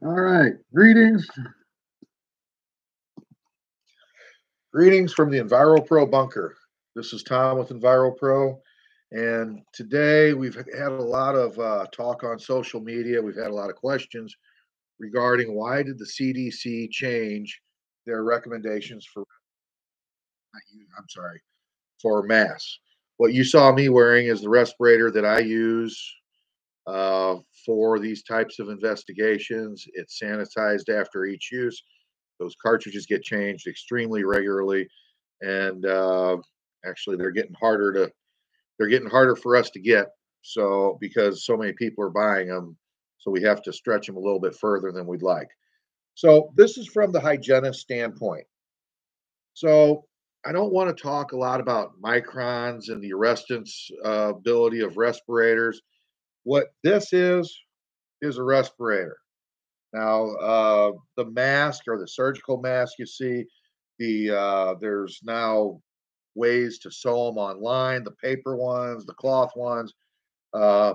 All right. Greetings from the EnviroPro bunker. This is Tom with EnviroPro. And today we've had a lot of talk on social media. We've had a lot of questions regarding why did the CDC change their recommendations for, I'm sorry, for masks. What you saw me wearing is the respirator that I use uh, for these types of investigations. It's sanitized after each use. Those cartridges get changed extremely regularly, and actually, they're getting harder for us to get. So because so many people are buying them, so we have to stretch them a little bit further than we'd like. So this is from the hygienist standpoint. So I don't want to talk a lot about microns and the arrestance ability of respirators. What this is a respirator. Now, the mask or the surgical mask you see, there's now ways to sew them online. The paper ones, the cloth ones.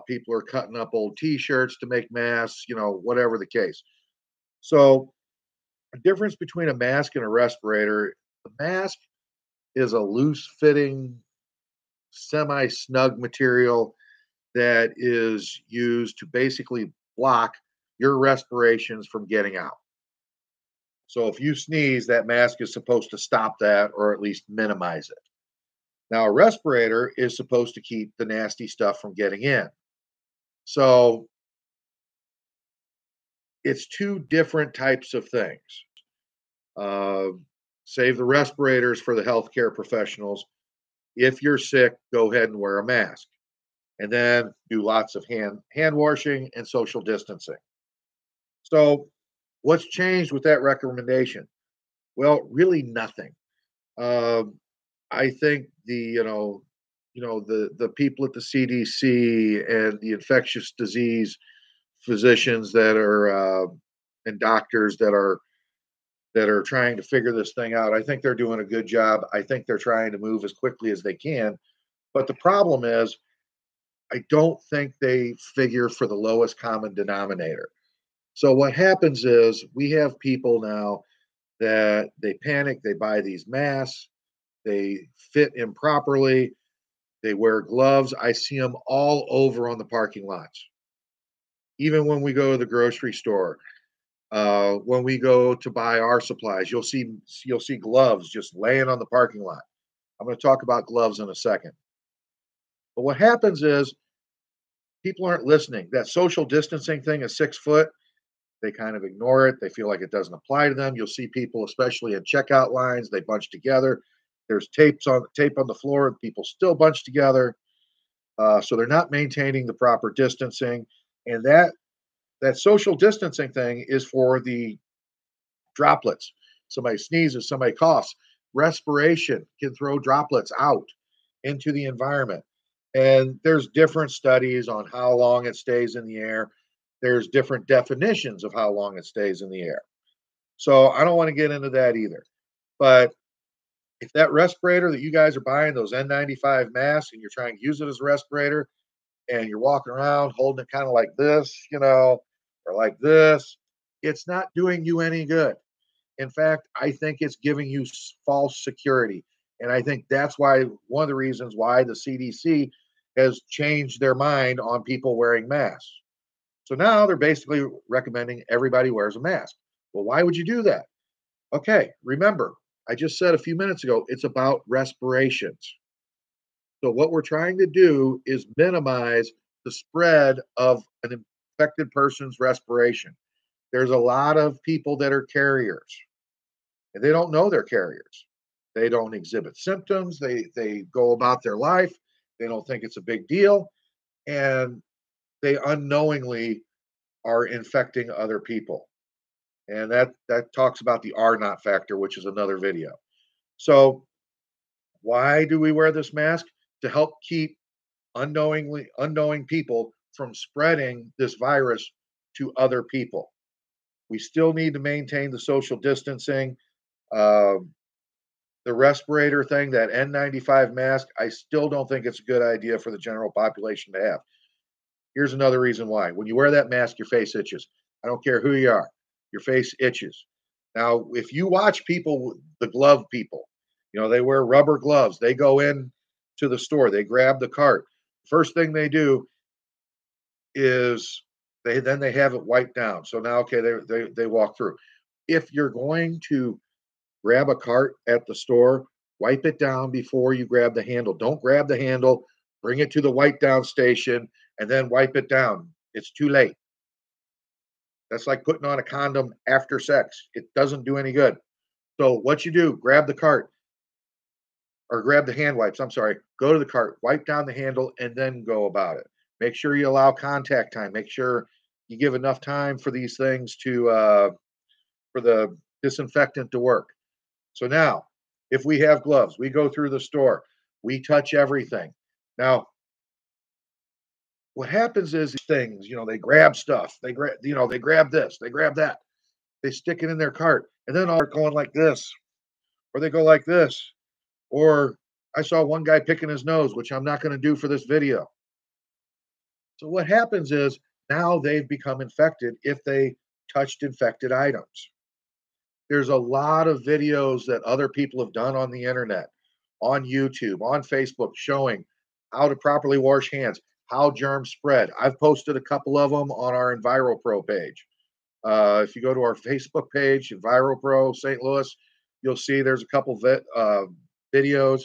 People are cutting up old T-shirts to make masks. Whatever the case. So, the difference between a mask and a respirator: the mask is a loose-fitting, semi-snug material that is used to basically block your respirations from getting out. So if you sneeze, that mask is supposed to stop that or at least minimize it. Now, a respirator is supposed to keep the nasty stuff from getting in. So it's two different types of things. Uh, Save the respirators for the healthcare professionals. If you're sick, go ahead and wear a mask, and then do lots of hand washing and social distancing. So, what's changed with that recommendation? Well, really nothing. Um, I think the people at the CDC and the infectious disease physicians that are and doctors that are trying to figure this thing out. I think they're doing a good job. I think they're trying to move as quickly as they can. But the problem is, I don't think they figure for the lowest common denominator. So what happens is we have people now that they panic, they buy these masks, they fit improperly, they wear gloves. I see them all over on the parking lots. Even when we go to the grocery store, when we go to buy our supplies, you'll see gloves just laying on the parking lot. I'm going to talk about gloves in a second. But what happens is people aren't listening. That social distancing thing is 6 foot. They kind of ignore it. They feel like it doesn't apply to them. You'll see people, especially in checkout lines, they bunch together. There's tape on the floor. People still bunch together. So they're not maintaining the proper distancing, and that social distancing thing is for the droplets. Somebody sneezes, somebody coughs. Respiration can throw droplets out into the environment. And there's different studies on how long it stays in the air. There's different definitions of how long it stays in the air. So I don't want to get into that either. But if that respirator that you guys are buying, those N95 masks, and you're trying to use it as a respirator, and you're walking around holding it kind of like this, or like this, it's not doing you any good. In fact, I think it's giving you false security. And I think that's why one of the reasons why the CDC has changed their mind on people wearing masks. So now they're basically recommending everybody wears a mask. Well, why would you do that? Okay, remember, I just said a few minutes ago, it's about respirations. So what we're trying to do is minimize the spread of an infected person's respiration. There's a lot of people that are carriers and they don't know they're carriers. They don't exhibit symptoms. They go about their life. They don't think it's a big deal, and they unknowingly are infecting other people. And that talks about the R naught factor, which is another video. So why do we wear this mask? To help keep unknowing people from spreading this virus to other people. We still need to maintain the social distancing. Um, the respirator thing, that N95 mask, I still don't think it's a good idea for the general population to have. Here's another reason why. When you wear that mask, your face itches. I don't care who you are. your face itches. Now, if you watch people, the glove people, they wear rubber gloves. They go in to the store, they grab the cart. First thing they do is they have it wiped down. So now, okay, they walk through. If you're going to grab a cart at the store, wipe it down before you grab the handle. Don't grab the handle, bring it to the wipe down station, and then wipe it down. It's too late. That's like putting on a condom after sex. It doesn't do any good. So what you do, grab the cart or grab the hand wipes. I'm sorry. Go to the cart, wipe down the handle, and then go about it. Make sure you allow contact time. Make sure you give enough time for these things to for the disinfectant to work. So now, if we have gloves, we go through the store, we touch everything. Now, what happens is things, they grab stuff, they grab this, they grab that, they stick it in their cart, and then all are going like this, or they go like this, or I saw one guy picking his nose, which I'm not going to do for this video. So what happens is now they've become infected if they touched infected items. There's a lot of videos that other people have done on the internet, on YouTube, on Facebook, showing how to properly wash hands, how germs spread. I've posted a couple of them on our EnviroPro page. If you go to our Facebook page, EnviroPro St. Louis, you'll see there's a couple videos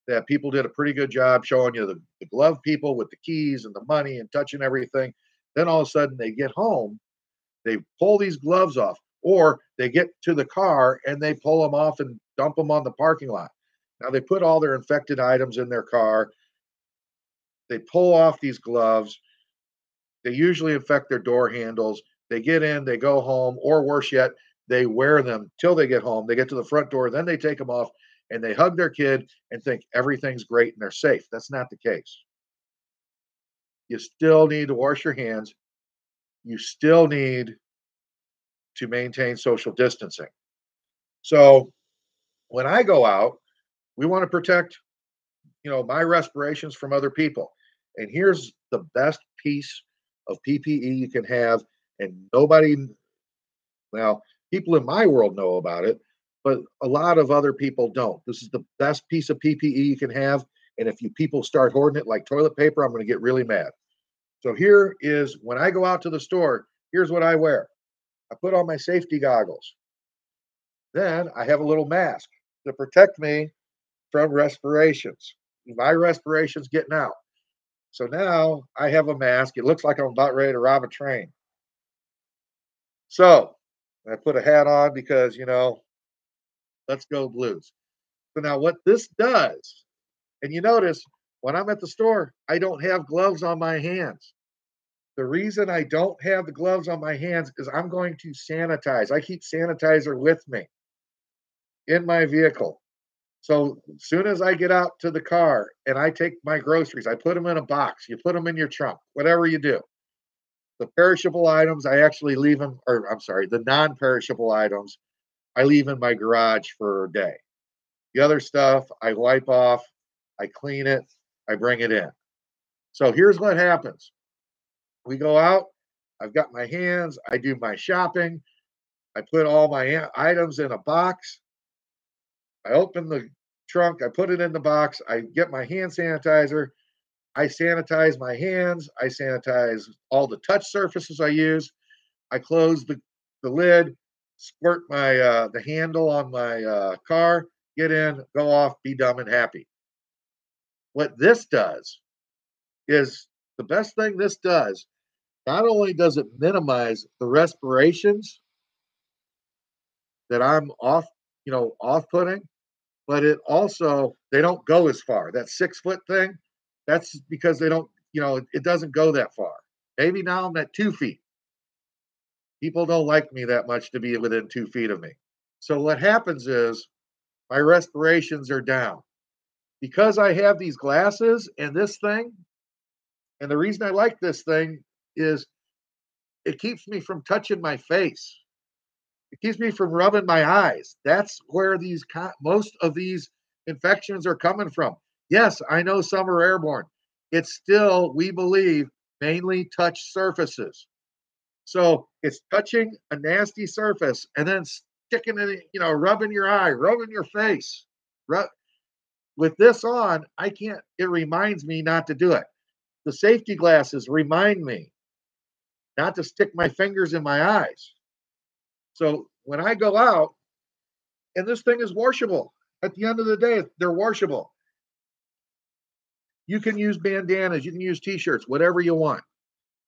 that people did a pretty good job showing you the glove people with the keys and the money and touching everything. Then all of a sudden they get home, they pull these gloves off, or they get to the car and they pull them off and dump them on the parking lot. Now they put all their infected items in their car. They pull off these gloves. They usually infect their door handles. They get in, they go home, or worse yet, they wear them till they get home. They get to the front door, then they take them off and they hug their kid and think everything's great and they're safe. That's not the case. You still need to wash your hands. You still need to maintain social distancing. So when I go out, we want to protect, my respirations from other people. And here's the best piece of PPE you can have, and nobody, well, people in my world know about it, but a lot of other people don't. This is the best piece of PPE you can have, and if you people start hoarding it like toilet paper, I'm going to get really mad. So here is when I go out to the store, here's what I wear. I put on my safety goggles. Then I have a little mask to protect me from respirations. My respiration's getting out. So now I have a mask. It looks like I'm about ready to rob a train. So I put a hat on because, let's go Blues. So now what this does, and you notice when I'm at the store, I don't have gloves on my hands. The reason I don't have the gloves on my hands is I'm going to sanitize. I keep sanitizer with me in my vehicle. So as soon as I get out to the car and I take my groceries, I put them in a box. You put them in your trunk, whatever you do. The perishable items, I actually leave them, or I'm sorry, the non-perishable items, I leave in my garage for a day. The other stuff, I wipe off, I clean it, I bring it in. So here's what happens. We go out, I've got my hands, I do my shopping, I put all my items in a box, I open the trunk, I put it in the box, I get my hand sanitizer, I sanitize my hands, I sanitize all the touch surfaces I use, I close the lid, squirt my the handle on my car, get in, go off, be dumb and happy. What this does is the best thing this does, not only does it minimize the respirations that I'm off putting, but it also, they don't go as far. That 6 foot thing, that's because they don't, it doesn't go that far. Maybe now I'm at 2 feet. People don't like me that much to be within 2 feet of me. So what happens is my respirations are down. Because I have these glasses and this thing, and the reason I like this thing is it keeps me from touching my face. It keeps me from rubbing my eyes. That's where most of these infections are coming from. Yes, I know some are airborne. It's still, we believe, mainly touch surfaces. So it's touching a nasty surface and then sticking it, rubbing your eye, rubbing your face. Rub, with this on, I can't, it reminds me not to do it. The safety glasses remind me not to stick my fingers in my eyes. So when I go out, and this thing is washable, at the end of the day, they're washable. You can use bandanas, you can use t shirts, whatever you want.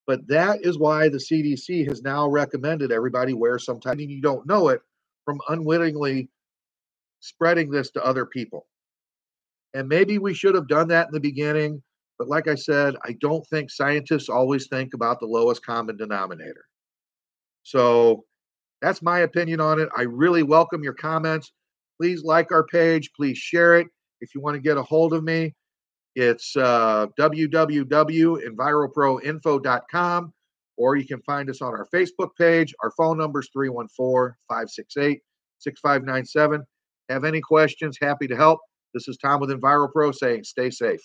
But that is why the CDC has now recommended everybody wear some type, and you don't know it from unwittingly spreading this to other people. And maybe we should have done that in the beginning. But like I said, I don't think scientists always think about the lowest common denominator. So that's my opinion on it. I really welcome your comments. Please like our page. Please share it. If you want to get a hold of me, it's www.enviroproinfo.com, or you can find us on our Facebook page. Our phone number is 314-568-6597. Have any questions? Happy to help. This is Tom with EnviroPro saying stay safe.